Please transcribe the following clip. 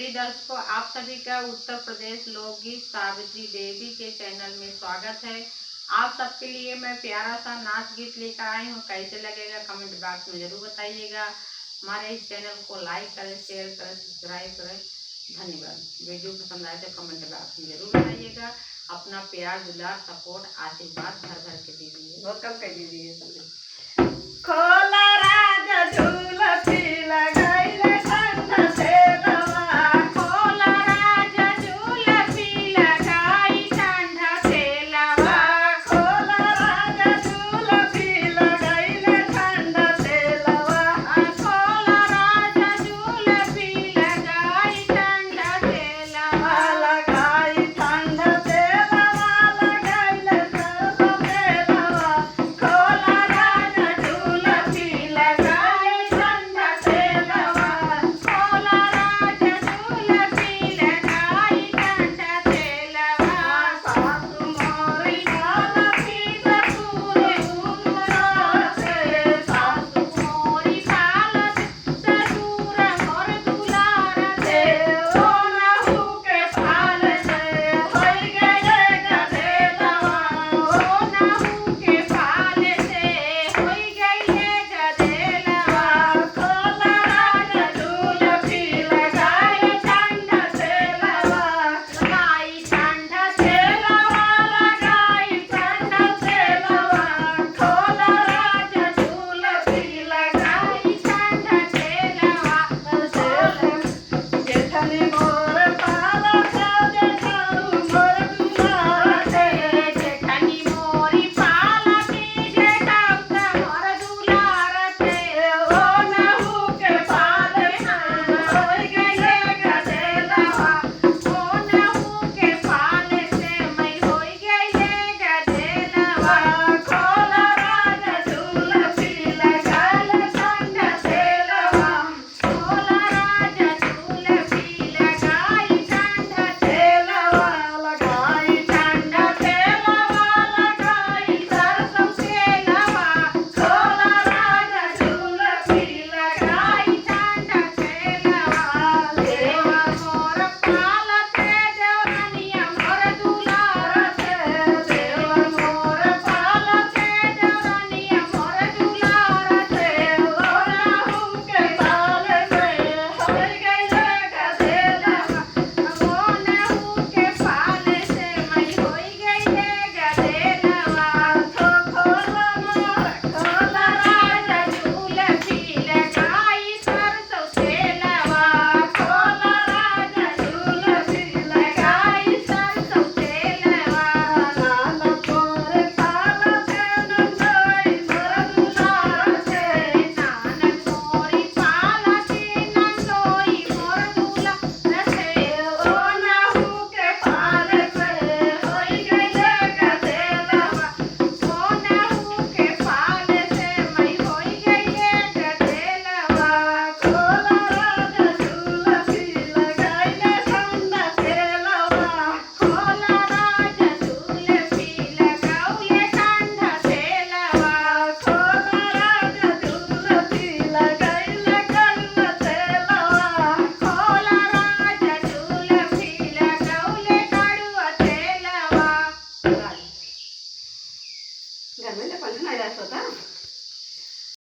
प्रिय दर्शकों, आप सभी का उत्तर प्रदेश लोकगीत सावित्री देवी के चैनल में स्वागत है। आप सबके लिए मैं प्यारा सा नाच गीत लेकर आई हूँ। कैसे लगेगा कमेंट बॉक्स में ज़रूर बताइएगा। हमारे इस चैनल को लाइक करें, शेयर करें, सब्सक्राइब करें। धन्यवाद। वीडियो पसंद आए तो कमेंट बॉक्स में ज़रूर बताइएगा। अपना प्यार, दुलार, सपोर्ट, आशीर्वाद भर भर के दीजिए। बहुत कम कर दीजिए। खोला राजा झूला पीला गईले ठंडा से रवा। खोला राजा झूला पीला गाई ठंडा से लवा। खोला राजा झूला पीला गईले ठंडा से लवा। खोला राजा झूला पीला गाई ठंडा से लवा। लगाई ठंडा से लवा, लगाईले ठंडा से लवा। खोला राजा झूला पीला गईले ठंडा से लवा। खोला राजा झूला पीला गाई ठंडा से लवा। सासु मोरी काला पीला पूरे उमरा से। सासु मोरी पालत ससुर मोर दुलार से से। ओ नहु के पाल से होई गए गधेलवा। ओ नहु के पाल से होई गईले गधेलवा। खोला राजा झूला पीला गाई ठंडा से लवा। गाई ठंडा से से लवा लगाई ठंडा से लवा। खोला राजा झूला पीला गाई गाई ठंडा से लवा। से जेठनी